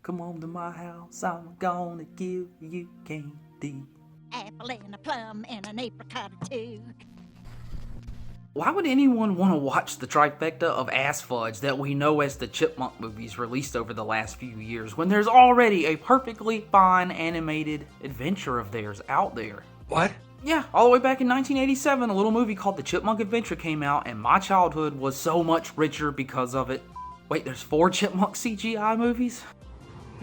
Come on to my house, I'm gonna give you candy. Apple and a plum and an apricot or two. Why would anyone want to watch the trifecta of ass fudge that we know as the Chipmunk movies released over the last few years when there's already a perfectly fine animated adventure of theirs out there? What? Yeah, all the way back in 1987, a little movie called The Chipmunk Adventure came out, and my childhood was so much richer because of it. Wait, there's 4 Chipmunk CGI movies?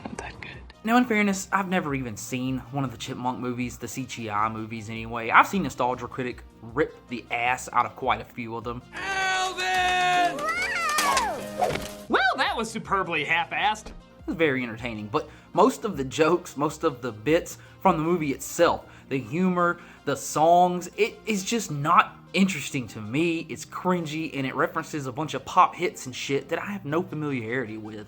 Not that good. Now, in fairness, I've never even seen one of the Chipmunk movies, the CGI movies anyway. I've seen Nostalgia Critic rip the ass out of quite a few of them. Alvin! Well, that was superbly half-assed. It was very entertaining, but most of the jokes, most of the bits from the movie itself, the humor, the songs, it is just not interesting to me. It's cringy, and it references a bunch of pop hits and shit that I have no familiarity with.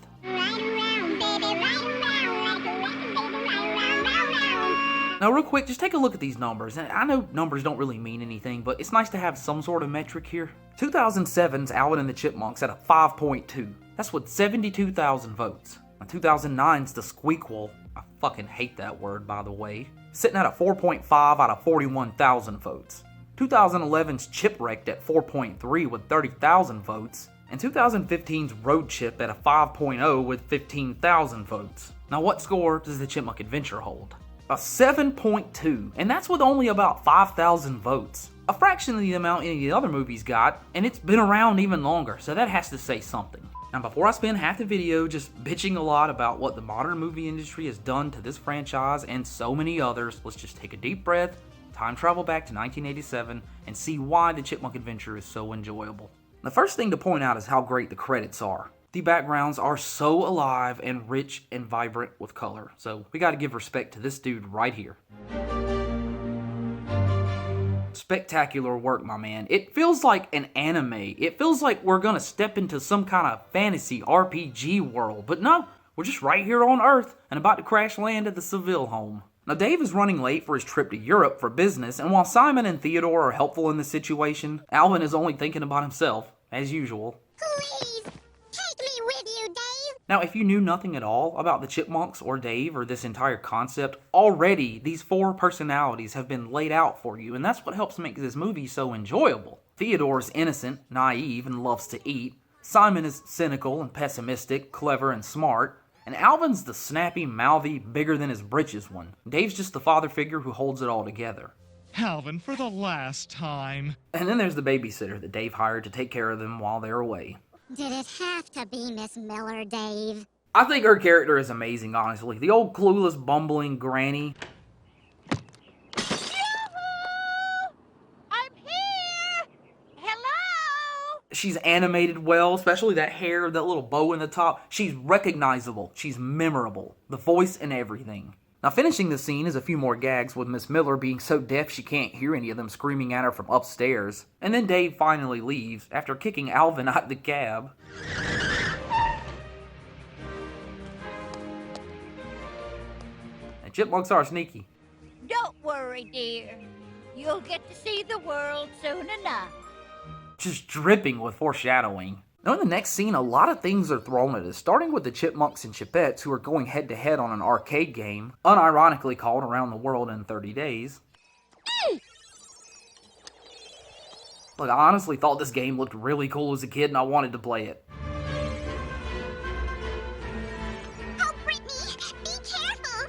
Now, real quick, just take a look at these numbers. And I know numbers don't really mean anything, but it's nice to have some sort of metric here. 2007's Alvin and the Chipmunks at a 5.2. That's with 72,000 votes. Now, 2009's The Squeakquel, I fucking hate that word, by the way, sitting at a 4.5 out of 41,000 votes. 2011's Chipwrecked at 4.3 with 30,000 votes. And 2015's Road Chip at a 5.0 with 15,000 votes. Now, what score does the Chipmunk Adventure hold? A 7.2, and that's with only about 5,000 votes. A fraction of the amount any of the other movies got, and it's been around even longer, so that has to say something. Now, before I spend half the video just bitching a lot about what the modern movie industry has done to this franchise and so many others, let's just take a deep breath, time travel back to 1987, and see why the Chipmunk Adventure is so enjoyable. The first thing to point out is how great the credits are. The backgrounds are so alive and rich and vibrant with color, so we gotta give respect to this dude right here. Spectacular work, my man. It feels like an anime. It feels like we're gonna step into some kind of fantasy RPG world, but no, we're just right here on Earth and about to crash land at the Seville home. Now, Dave is running late for his trip to Europe for business, and while Simon and Theodore are helpful in this situation, Alvin is only thinking about himself, as usual. Please, take me with you, Dave. Now, if you knew nothing at all about the Chipmunks or Dave or this entire concept, already these 4 personalities have been laid out for you, and that's what helps make this movie so enjoyable. Theodore is innocent, naive, and loves to eat. Simon is cynical and pessimistic, clever and smart. And Alvin's the snappy, mouthy, bigger than his britches one. Dave's just the father figure who holds it all together. Alvin, for the last time. And then there's the babysitter that Dave hired to take care of them while they're away. Did it have to be Miss Miller, Dave? I think her character is amazing, honestly. The old clueless, bumbling granny. I'm here! Hello? She's animated well, especially that hair, that little bow in the top. She's recognizable. She's memorable. The voice and everything. Now, finishing the scene is a few more gags with Miss Miller being so deaf she can't hear any of them screaming at her from upstairs. And then Dave finally leaves after kicking Alvin out of the cab. And chipmunks are sneaky. Don't worry, dear. You'll get to see the world soon enough. Just dripping with foreshadowing. Now, in the next scene, a lot of things are thrown at us, starting with the Chipmunks and Chipettes, who are going head-to-head on an arcade game, unironically called Around the World in 30 Days. Look, I honestly thought this game looked really cool as a kid, and I wanted to play it. Oh, Britney, be careful!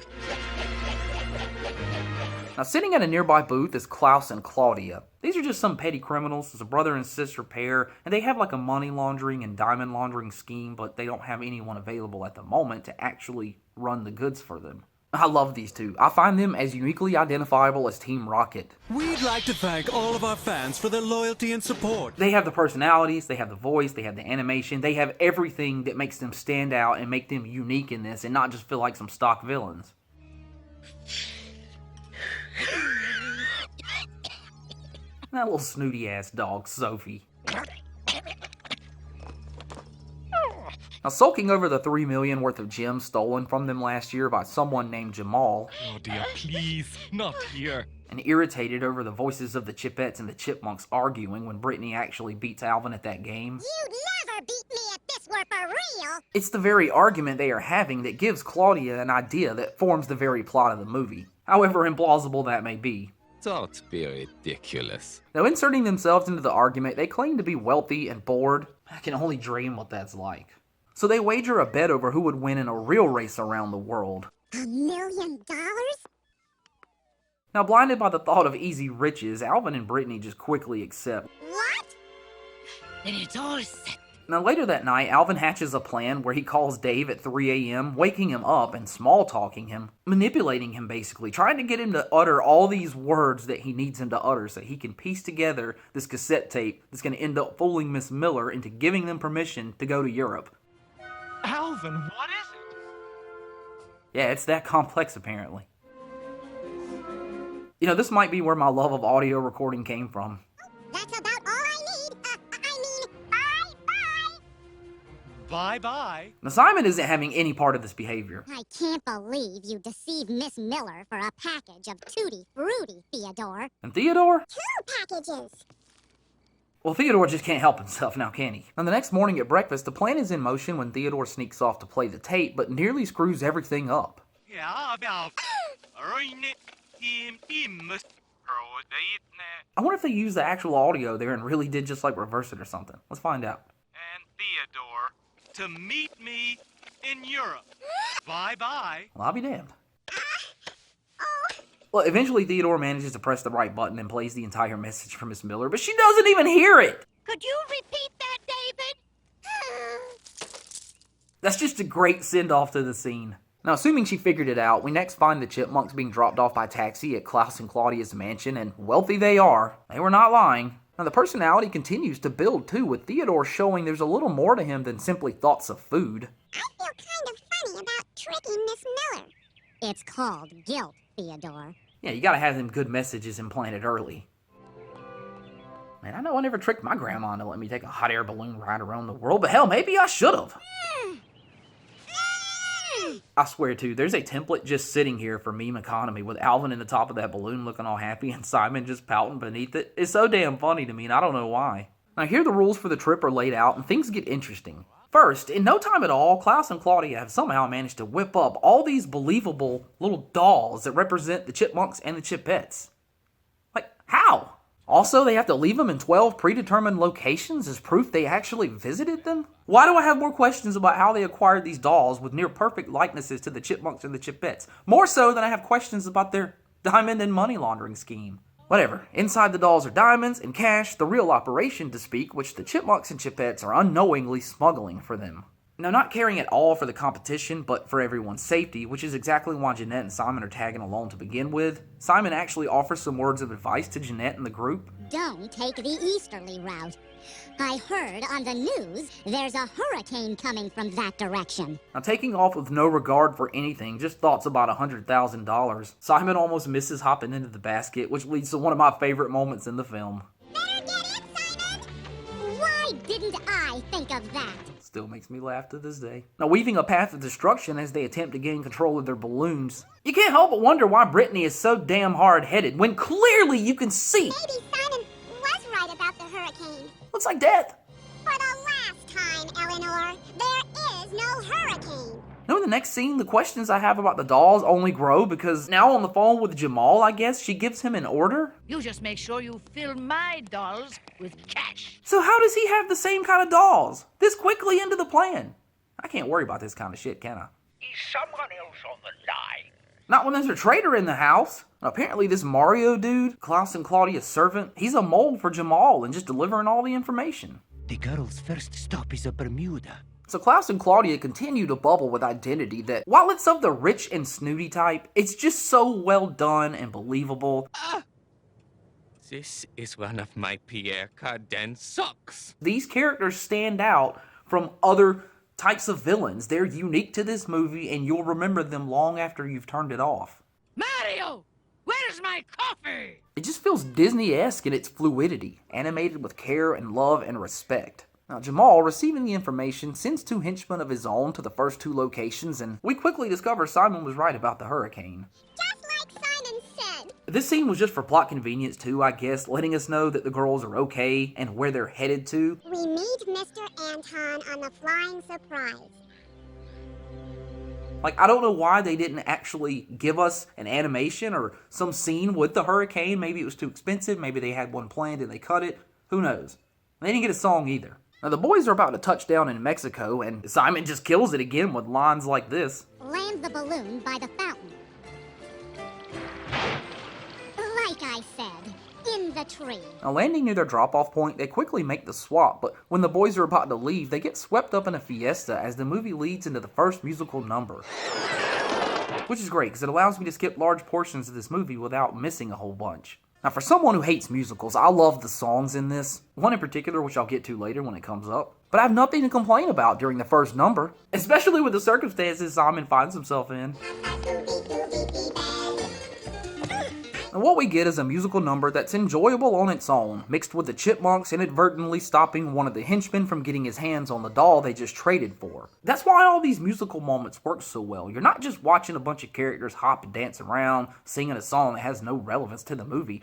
Now, sitting at a nearby booth is Klaus and Claudia. These are just some petty criminals. It's a brother and sister pair, and they have like a money laundering and diamond laundering scheme, but they don't have anyone available at the moment to actually run the goods for them. I love these two. I find them as uniquely identifiable as Team Rocket. We'd like to thank all of our fans for their loyalty and support. They have the personalities, they have the voice, they have the animation, they have everything that makes them stand out and make them unique in this and not just feel like some stock villains. That little snooty ass dog, Sophie. Now, sulking over the $3 million worth of gems stolen from them last year by someone named Jamal, Oh dear, please, not here. and irritated over the voices of the Chipettes and the Chipmunks arguing when Britney actually beats Alvin at that game. You'd never beat me at this were for real, It's the very argument they are having that gives Claudia an idea that forms the very plot of the movie, however implausible that may be. Don't be ridiculous. Now, inserting themselves into the argument, they claim to be wealthy and bored. I can only dream what that's like. So they wager a bet over who would win in a real race around the world. $1 million? Now, blinded by the thought of easy riches, Alvin and Britney just quickly accept. What? Then it's all set. Now, later that night, Alvin hatches a plan where he calls Dave at 3 a.m., waking him up and small-talking him, manipulating him basically, trying to get him to utter all these words that he needs him to utter so he can piece together this cassette tape that's going to end up fooling Miss Miller into giving them permission to go to Europe. Alvin, what is it? Yeah, it's that complex apparently. You know, this might be where my love of audio recording came from. That's about all I need. Bye-bye. Bye-bye. Now, Simon isn't having any part of this behavior. I can't believe you deceived Miss Miller for a package of Tutti Frutti, Theodore. And Theodore? 2 packages. Well, Theodore just can't help himself now, can he? And the next morning at breakfast, the plan is in motion when Theodore sneaks off to play the tape, but nearly screws everything up. I wonder if they used the actual audio there and really did just like reverse it or something. Let's find out. And Theodore to meet me in Europe. Bye-bye. Well, I'll be damned. Well, eventually Theodore manages to press the right button and plays the entire message for Miss Miller, but she doesn't even hear it! Could you repeat that, David? That's just a great send-off to the scene. Now, assuming she figured it out, we next find the Chipmunks being dropped off by taxi at Klaus and Claudia's mansion, and wealthy they are. They were not lying. Now, the personality continues to build, too, with Theodore showing there's a little more to him than simply thoughts of food. I feel kind of funny about tricking Miss Miller. It's called guilt, Theodore. Yeah, you gotta have them good messages implanted early. Man, I know I never tricked my grandma into letting me take a hot air balloon ride around the world, but hell, maybe I should've. I swear too, there's a template just sitting here for meme economy with Alvin in the top of that balloon looking all happy and Simon just pouting beneath it. It's so damn funny to me and I don't know why. Now here the rules for the trip are laid out and things get interesting. First, in no time at all, Klaus and Claudia have somehow managed to whip up all these believable little dolls that represent the Chipmunks and the Chipettes. Like, how? Also, they have to leave them in 12 predetermined locations as proof they actually visited them? Why do I have more questions about how they acquired these dolls with near-perfect likenesses to the Chipmunks and the Chipettes? More so than I have questions about their diamond and money laundering scheme. Whatever, inside the dolls are diamonds and cash, the real operation to speak, which the Chipmunks and Chipettes are unknowingly smuggling for them. Now, not caring at all for the competition, but for everyone's safety, which is exactly why Jeanette and Simon are tagging along to begin with, Simon actually offers some words of advice to Jeanette and the group. Don't take the easterly route. I heard on the news there's a hurricane coming from that direction. Now, taking off with no regard for anything, just thoughts about $100,000, Simon almost misses hopping into the basket, which leads to one of my favorite moments in the film. Better get in, Simon! Why didn't I think of that? Still makes me laugh to this day. Now, weaving a path of destruction as they attempt to gain control of their balloons, you can't help but wonder why Britney is so damn hard-headed when clearly you can see. Maybe Simon was right about the hurricane. Looks like death. For the last time, Eleanor, there is no hurricane. Now in the next scene, the questions I have about the dolls only grow because now on the phone with Jamal, I guess, she gives him an order. You just make sure you fill my dolls with cash. So how does he have the same kind of dolls this quickly into the plan? I can't worry about this kind of shit, can I? Is someone else on the line? Not when there's a traitor in the house. Apparently this Mario dude, Klaus and Claudia's servant, he's a mole for Jamal and just delivering all the information. The girl's first stop is a Bermuda. So Klaus and Claudia continue to bubble with identity that, while it's of the rich and snooty type, it's just so well done and believable. This is one of my Pierre Cardin socks. These characters stand out from other types of villains. They're unique to this movie and you'll remember them long after you've turned it off. Mario, where's my coffee? It just feels Disney-esque in its fluidity, animated with care and love and respect. Now, Jamal, receiving the information, sends 2 henchmen of his own to the first 2 locations, and we quickly discover Simon was right about the hurricane. Just like Simon said. This scene was just for plot convenience too, I guess, letting us know that the girls are okay and where they're headed to. We meet Mr. Anton on the flying surprise. Like, I don't know why they didn't actually give us an animation or some scene with the hurricane. Maybe it was too expensive. Maybe they had one planned and they cut it. Who knows? They didn't get a song either. Now, the boys are about to touch down in Mexico, and Simon just kills it again with lines like this. Lands the balloon by the fountain. Like I said, in the tree. Now, landing near their drop-off point, they quickly make the swap, but when the boys are about to leave, they get swept up in a fiesta as the movie leads into the first musical number. Which is great, because it allows me to skip large portions of this movie without missing a whole bunch. Now, for someone who hates musicals, I love the songs in this. One in particular, which I'll get to later when it comes up. But I have nothing to complain about during the first number, especially with the circumstances Simon finds himself in. And what we get is a musical number that's enjoyable on its own, mixed with the Chipmunks inadvertently stopping one of the henchmen from getting his hands on the doll they just traded for. That's why all these musical moments work so well. You're not just watching a bunch of characters hop and dance around, singing a song that has no relevance to the movie.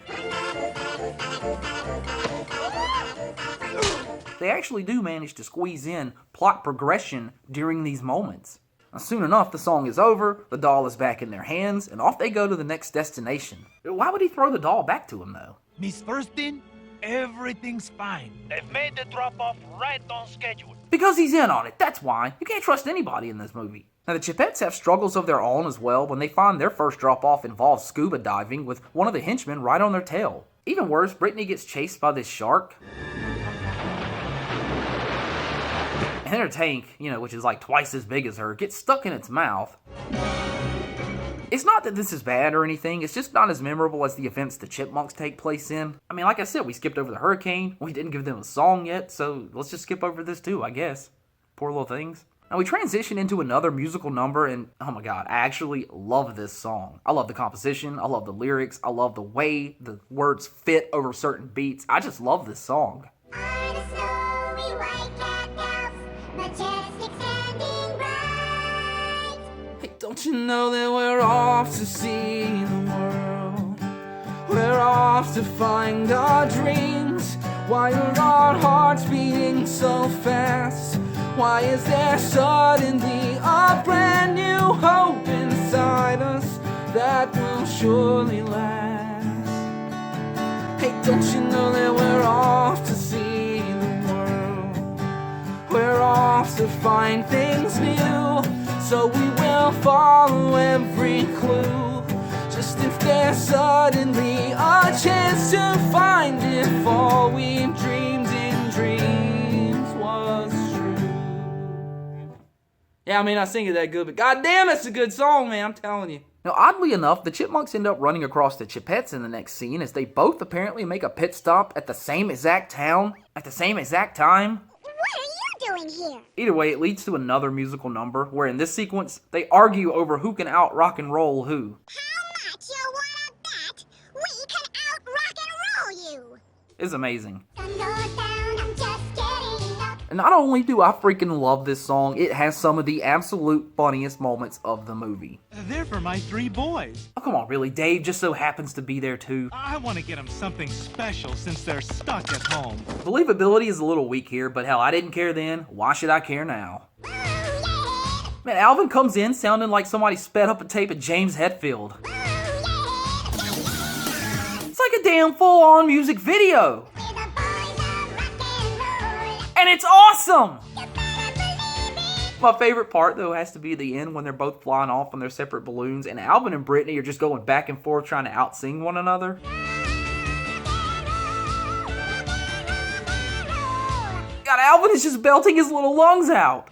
They actually do manage to squeeze in plot progression during these moments. Now, soon enough, the song is over, the doll is back in their hands, and off they go to the next destination. Why would he throw the doll back to him, though? Miss Thurston, everything's fine. They've made the drop-off right on schedule. Because he's in on it, that's why. You can't trust anybody in this movie. Now, the Chipettes have struggles of their own as well when they find their first drop-off involves scuba diving with one of the henchmen right on their tail. Even worse, Britney gets chased by this shark. And her tank, which is like twice as big as her, gets stuck in its mouth. It's not that this is bad or anything, it's just not as memorable as the events the Chipmunks take place in. I mean, like I said, we skipped over the hurricane, we didn't give them a song yet, so let's just skip over this too, I guess. Poor little things. Now we transition into another musical number, and oh my god, I actually love this song. I love the composition, I love the lyrics, I love the way the words fit over certain beats. I just love this song. Don't you know that we're off to see the world? We're off to find our dreams. Why are our hearts beating so fast? Why is there suddenly a brand new hope inside us that will surely last? Hey, don't you know that we're off to see the world? We're off to find things new. So we will follow every clue. Just if there's suddenly a chance to find if all we dreamed in dreams was true. Yeah, I mean, I sing it that good, but goddamn, it's a good song, man, I'm telling you. Now, oddly enough, the Chipmunks end up running across the Chipettes in the next scene as they both apparently make a pit stop at the same exact town at the same exact time. Doing here? Either way, it leads to another musical number, where in this sequence, they argue over who can out rock and roll who. How much you wanna bet we can out rock and roll you? It's amazing. Sun goes down, I'm just getting up. And not only do I freaking love this song, it has some of the absolute funniest moments of the movie. They're for my 3 boys. Oh, come on, really? Dave just so happens to be there too. I want to get them something special since they're stuck at home. Believability is a little weak here, but hell, I didn't care then. Why should I care now? Man, Alvin comes in sounding like somebody sped up a tape of James Hetfield. It's like a damn full-on music video. And it's awesome! My favorite part, though, has to be the end when they're both flying off on their separate balloons, and Alvin and Britney are just going back and forth trying to out-sing one another. God, Alvin is just belting his little lungs out.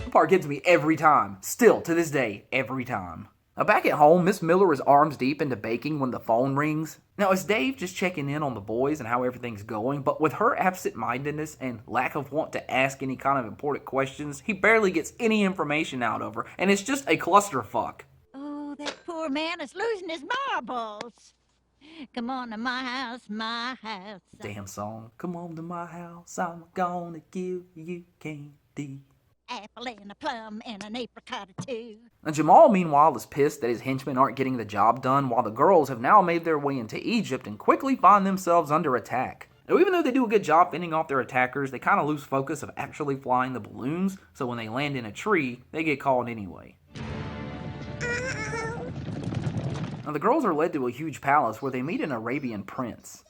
The part gets me every time. Still, to this day, every time. Now, back at home, Miss Miller is arms deep into baking when the phone rings. Now, it's Dave just checking in on the boys and how everything's going, but with her absent-mindedness and lack of want to ask any kind of important questions, he barely gets any information out of her, and it's just a clusterfuck. Oh, that poor man is losing his marbles. Come on to my house, my house. Damn song. Come on to my house, I'm gonna give you candy. Apple and a plum and an apricot or two. Now, Jamal, meanwhile, is pissed that his henchmen aren't getting the job done, while the girls have now made their way into Egypt and quickly find themselves under attack. Now, even though they do a good job fending off their attackers, they kind of lose focus of actually flying the balloons, so when they land in a tree, they get caught anyway. Now, the girls are led to a huge palace where they meet an Arabian prince.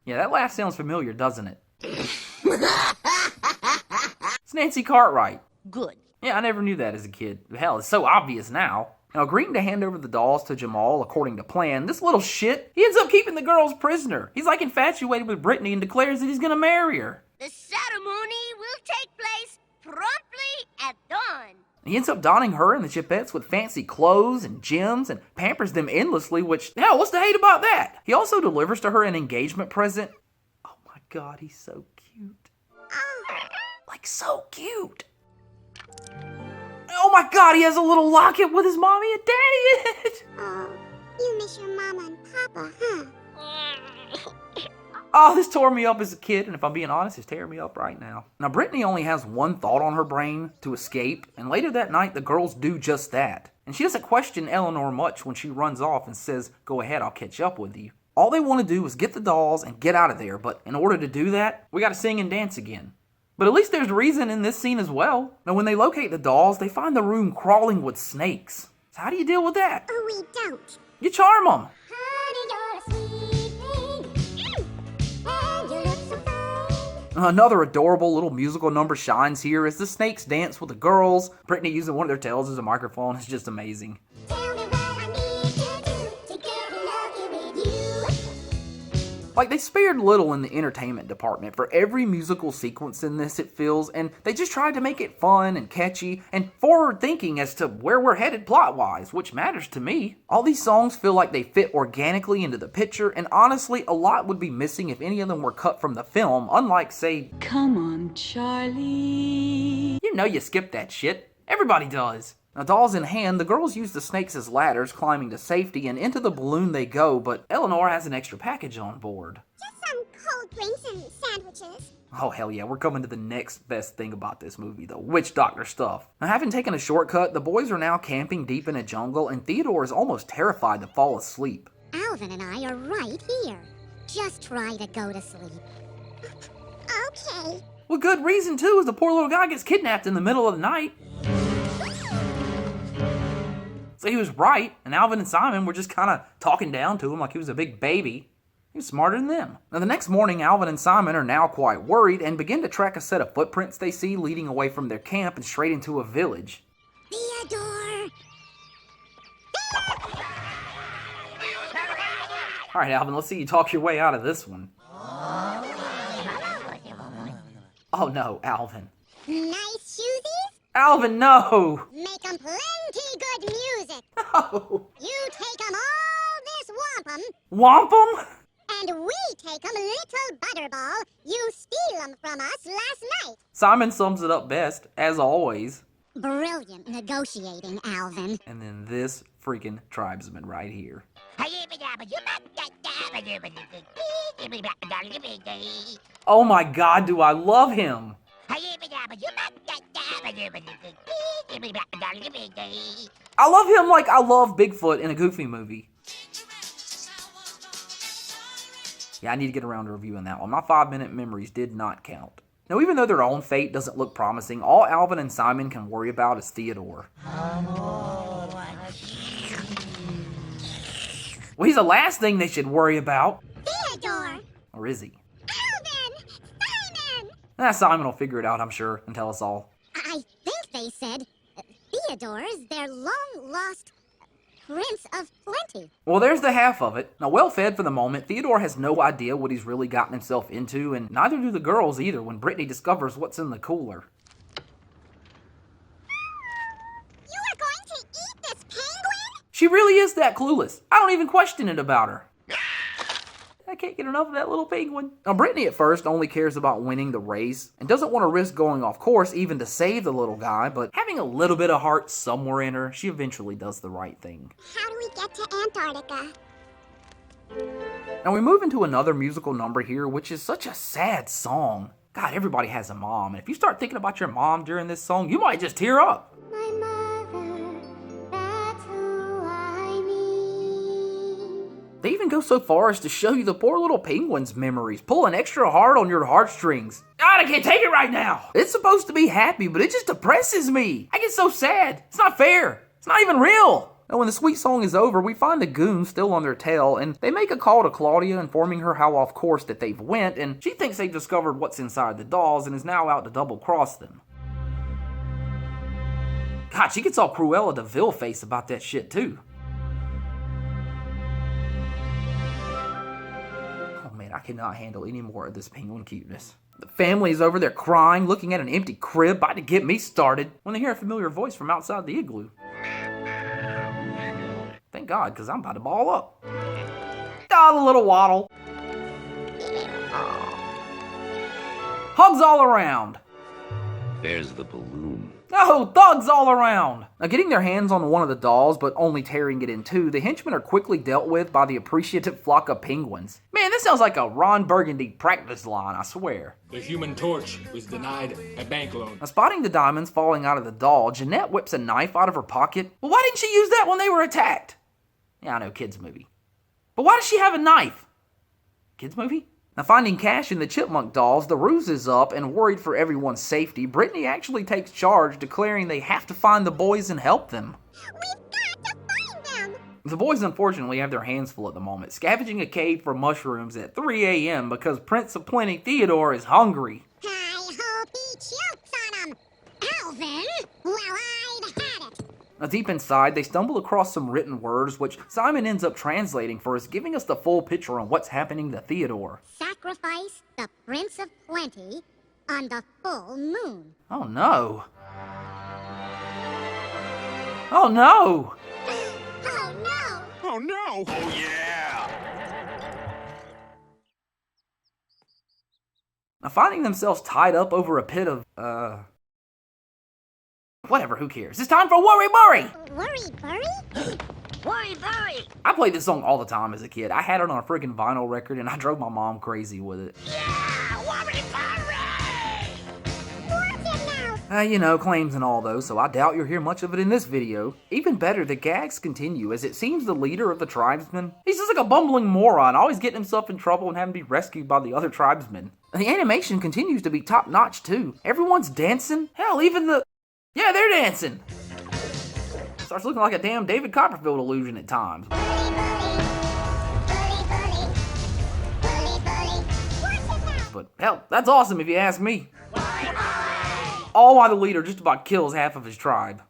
Yeah, that laugh sounds familiar, doesn't it? It's Nancy Cartwright. Good. Yeah, I never knew that as a kid. Hell, it's so obvious now. Now, agreeing to hand over the dolls to Jamal according to plan, this little shit, he ends up keeping the girls prisoner. He's like infatuated with Britney and declares that he's gonna marry her. The ceremony will take place promptly at dawn. He ends up donning her and the Chipettes with fancy clothes and gems and pampers them endlessly, which, hell, what's to hate about that? He also delivers to her an engagement present. Oh my god, he's so cute. Like, so cute. Oh my god, he has a little locket with his mommy and daddy in it. Oh, you miss your mama and papa, huh? Oh, this tore me up as a kid, and if I'm being honest, it's tearing me up right now. Now, Britney only has one thought on her brain, to escape, and later that night, the girls do just that. And she doesn't question Eleanor much when she runs off and says, "Go ahead, I'll catch up with you." All they want to do is get the dolls and get out of there, but in order to do that, we gotta sing and dance again. But at least there's reason in this scene as well. Now, when they locate the dolls, they find the room crawling with snakes. So how do you deal with that? Oh, we don't. You charm them. Another adorable little musical number shines here as the snakes dance with the girls. Britney using one of their tails as a microphone is just amazing. Like, they spared little in the entertainment department. For every musical sequence in this, it feels, and they just tried to make it fun and catchy and forward-thinking as to where we're headed plot-wise, which matters to me. All these songs feel like they fit organically into the picture, and honestly, a lot would be missing if any of them were cut from the film, unlike, say, "Come on, Charlie." You know you skip that shit. Everybody does. Now, dolls in hand, the girls use the snakes as ladders, climbing to safety, and into the balloon they go, but Eleanor has an extra package on board. Just some cold drinks and sandwiches. Oh, hell yeah, we're coming to the next best thing about this movie, the witch doctor stuff. Now, having taken a shortcut, the boys are now camping deep in a jungle, and Theodore is almost terrified to fall asleep. Alvin and I are right here. Just try to go to sleep. Okay. With good reason, too, as the poor little guy gets kidnapped in the middle of the night. So he was right, and Alvin and Simon were just kind of talking down to him like he was a big baby. He was smarter than them. Now, the next morning, Alvin and Simon are now quite worried and begin to track a set of footprints they see leading away from their camp and straight into a village. Theodore! All right, Alvin, let's see you talk your way out of this one. Oh no, Alvin. Nice shoesies? Alvin, no! Make 'em plenty good music. No! You take 'em all this wampum, Wampum? and we take 'em little butterball. You steal 'em from us last night. Simon sums it up best, as always. Brilliant negotiating, Alvin. And then this freaking tribesman right here. Oh my god, do I love him! I love him like I love Bigfoot in a Goofy movie. Yeah, I need to get around to reviewing that one. My 5-minute memories did not count. Now, even though their own fate doesn't look promising, all Alvin and Simon can worry about is Theodore. Well, he's the last thing they should worry about. Theodore! Or is he? Alvin! Simon! Simon will figure it out, I'm sure, and tell us all. I think they said Theodore is their long-lost Prince of Plenty. Well, there's the half of it. Now, well fed for the moment, Theodore has no idea what he's really gotten himself into, and neither do the girls either when Britney discovers what's in the cooler. You are going to eat this penguin? She really is that clueless. I don't even question it about her. I can't get enough of that little penguin. Now, Britney at first only cares about winning the race and doesn't want to risk going off course even to save the little guy, but having a little bit of heart somewhere in her, she eventually does the right thing. How do we get to Antarctica? Now we move into another musical number here, which is such a sad song. God, everybody has a mom, and if you start thinking about your mom during this song, you might just tear up. My mother, that's who I mean. They even go so far as to show you the poor little penguin's memories, pulling extra hard on your heartstrings. God, I can't take it right now. It's supposed to be happy, but it just depresses me. I get so sad. It's not fair. It's not even real. Now, when the sweet song is over, we find the goons still on their tail, and they make a call to Claudia, informing her how off course that they've went, and she thinks they've discovered what's inside the dolls and is now out to double-cross them. God, she gets all Cruella de Vil face about that shit, too. Oh man, I cannot handle any more of this penguin cuteness. The family is over there crying, looking at an empty crib, about to get me started, when they hear a familiar voice from outside the igloo. Thank God, because I'm about to ball up. Ah, the little waddle. Hugs all around. There's the balloon. Oh, thugs all around! Now, getting their hands on one of the dolls, but only tearing it in two, the henchmen are quickly dealt with by the appreciative flock of penguins. Man, this sounds like a Ron Burgundy practice line, I swear. The Human Torch was denied a bank loan. Now, spotting the diamonds falling out of the doll, Jeanette whips a knife out of her pocket. Well, why didn't she use that when they were attacked? Yeah, I know, kids' movie. But why does she have a knife? Kids' movie? Now, finding cash in the Chipmunk dolls, the ruse is up, and worried for everyone's safety, Britney actually takes charge, declaring they have to find the boys and help them. We've got to find them! The boys unfortunately have their hands full at the moment, scavenging a cave for mushrooms at 3 a.m. because Prince of Plenty Theodore is hungry. I hope he chokes on him! Alvin, well, I'd had it! Now, deep inside, they stumble across some written words, which Simon ends up translating for us, giving us the full picture on what's happening to Theodore. Sacrifice the Prince of Plenty on the full moon. Oh no. Oh no! Oh no! Oh no! Oh yeah! Now, finding themselves tied up over a pit of, whatever, who cares? It's time for Worry Burry! Worry Burry? Worry, worry. I played this song all the time as a kid. I had it on a freaking vinyl record and I drove my mom crazy with it. Yeah, worry, worry. What's it now? You know, claims and all those, so I doubt you'll hear much of it in this video. Even better, the gags continue, as it seems the leader of the tribesmen, he's just like a bumbling moron, always getting himself in trouble and having to be rescued by the other tribesmen. And the animation continues to be top-notch too. Everyone's dancing. Hell, even the... Yeah, they're dancing. Starts looking like a damn David Copperfield illusion at times. But hell, that's awesome if you ask me. All while the leader just about kills half of his tribe.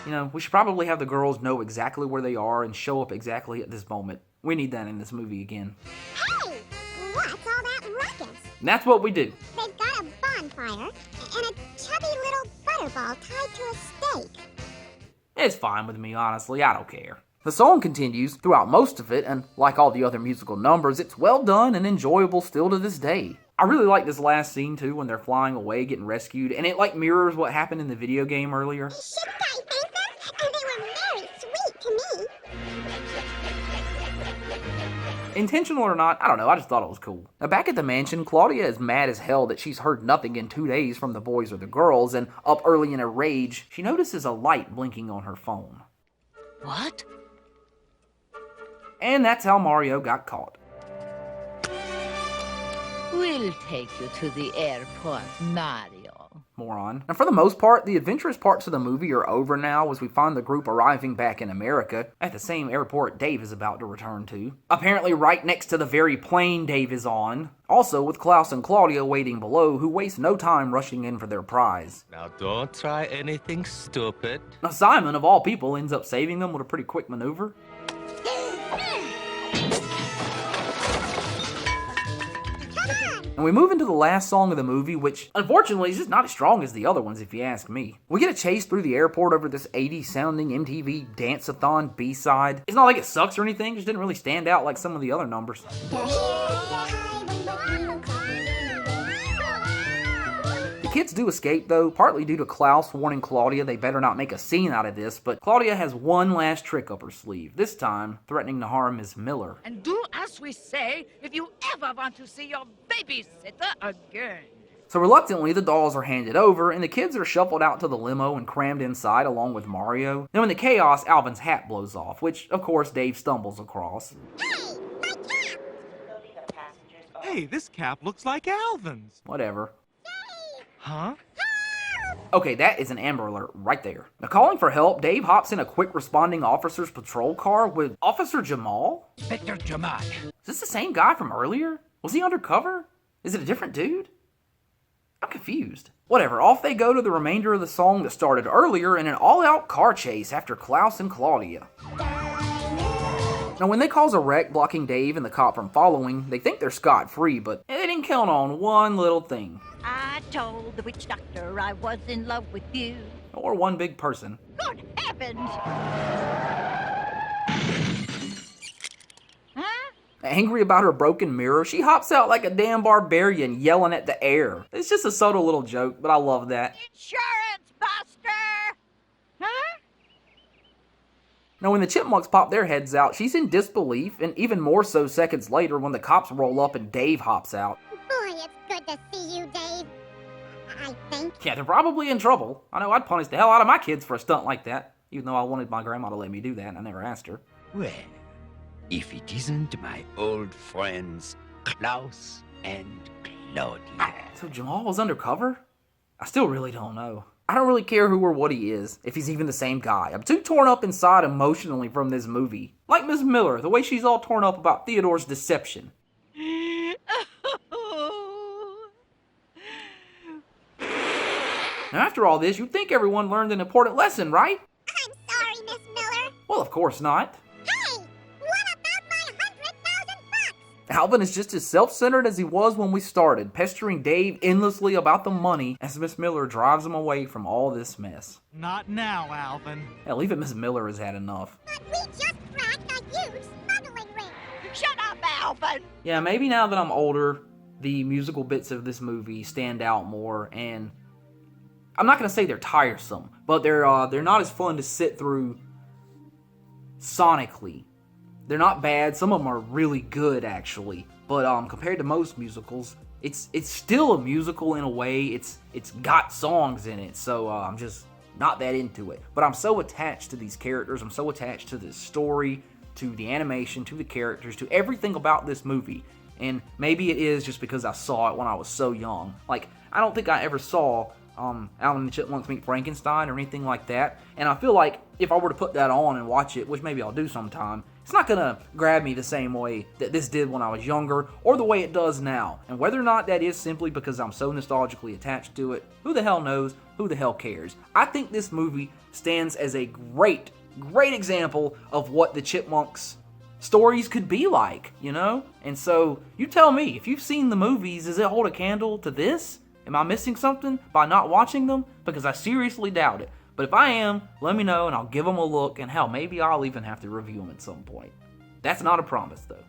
You know, we should probably have the girls know exactly where they are and show up exactly at this moment. We need that in this movie again. Hey! What's all that ruckus? And that's what we do. They've got a bonfire and a chubby little butterball tied to a stake. It's fine with me, honestly. I don't care. The song continues throughout most of it, and like all the other musical numbers, it's well done and enjoyable still to this day. I really like this last scene too, when they're flying away, getting rescued, and it like mirrors what happened in the video game earlier. Shouldn't I thank them? And they were very sweet to me. Intentional or not, I don't know, I just thought it was cool. Now back at the mansion, Claudia is mad as hell that she's heard nothing in 2 days from the boys or the girls, and up early in a rage, she notices a light blinking on her phone. What? And that's how Mario got caught. We'll take you to the airport, Mario. Moron. And for the most part, the adventurous parts of the movie are over now as we find the group arriving back in America at the same airport Dave is about to return to. Apparently right next to the very plane Dave is on. Also with Klaus and Claudia waiting below, who waste no time rushing in for their prize. Now don't try anything stupid. Now Simon, of all people, ends up saving them with a pretty quick maneuver. And we move into the last song of the movie, which unfortunately is just not as strong as the other ones if you ask me. We get a chase through the airport over this 80s sounding MTV Dance-a-thon B-side. It's not like it sucks or anything, just didn't really stand out like some of the other numbers. The kids do escape though, partly due to Klaus warning Claudia they better not make a scene out of this, but Claudia has one last trick up her sleeve, this time threatening to harm Miss Miller. And do as we say if you ever want to see your babysitter again. So reluctantly, the dolls are handed over, and the kids are shuffled out to the limo and crammed inside along with Mario. Then in the chaos, Alvin's hat blows off, which, of course, Dave stumbles across. Hey, my cap! Hey, this cap looks like Alvin's. Whatever. Huh? Okay, that is an Amber Alert right there. Now, calling for help, Dave hops in a quick responding officer's patrol car with Officer Jamal? Inspector Jamal. Is this the same guy from earlier? Was he undercover? Is it a different dude? I'm confused. Whatever, off they go to the remainder of the song that started earlier in an all-out car chase after Klaus and Claudia. Now, when they cause a wreck blocking Dave and the cop from following, they think they're scot-free, but they didn't count on one little thing. I told the witch doctor I was in love with you. Or one big person. Good heavens! Huh? Angry about her broken mirror, she hops out like a damn barbarian yelling at the air. It's just a subtle little joke, but I love that. Insurance buster! Huh? Now, when the Chipmunks pop their heads out, she's in disbelief, and even more so seconds later when the cops roll up and Dave hops out. Boy, it's good to see you, Dave. I think. Yeah, they're probably in trouble. I know I'd punish the hell out of my kids for a stunt like that, even though I wanted my grandma to let me do that, and I never asked her. Well, if it isn't my old friends Klaus and Claudia. So Jamal was undercover? I still really don't know. I don't really care who or what he is, if he's even the same guy. I'm too torn up inside emotionally from this movie. Like Miss Miller, the way she's all torn up about Theodore's deception. Now, after all this, you'd think everyone learned an important lesson, right? I'm sorry, Miss Miller. Well, of course not. Hey, what about my $100,000? Alvin is just as self-centered as he was when we started, pestering Dave endlessly about the money as Miss Miller drives him away from all this mess. Not now, Alvin. Hell, even Miss Miller has had enough. But we just cracked a huge smuggling ring. Shut up, Alvin! Yeah, maybe now that I'm older, the musical bits of this movie stand out more, and I'm not going to say they're tiresome, but they're not as fun to sit through sonically. They're not bad. Some of them are really good, actually. But compared to most musicals, it's still a musical in a way. It's got songs in it, so I'm just not that into it. But I'm so attached to these characters. I'm so attached to this story, to the animation, to the characters, to everything about this movie. And maybe it is just because I saw it when I was so young. Like, I don't think I ever saw Alvin and the Chipmunks Meet Frankenstein or anything like that. And I feel like if I were to put that on and watch it, which maybe I'll do sometime, it's not going to grab me the same way that this did when I was younger or the way it does now. And whether or not that is simply because I'm so nostalgically attached to it, who the hell knows? Who the hell cares? I think this movie stands as a great example of what the Chipmunks stories could be like, you know? And so, you tell me, if you've seen the movies, does it hold a candle to this? Am I missing something by not watching them? Because I seriously doubt it. But if I am, let me know and I'll give them a look, and hell, maybe I'll even have to review them at some point. That's not a promise, though.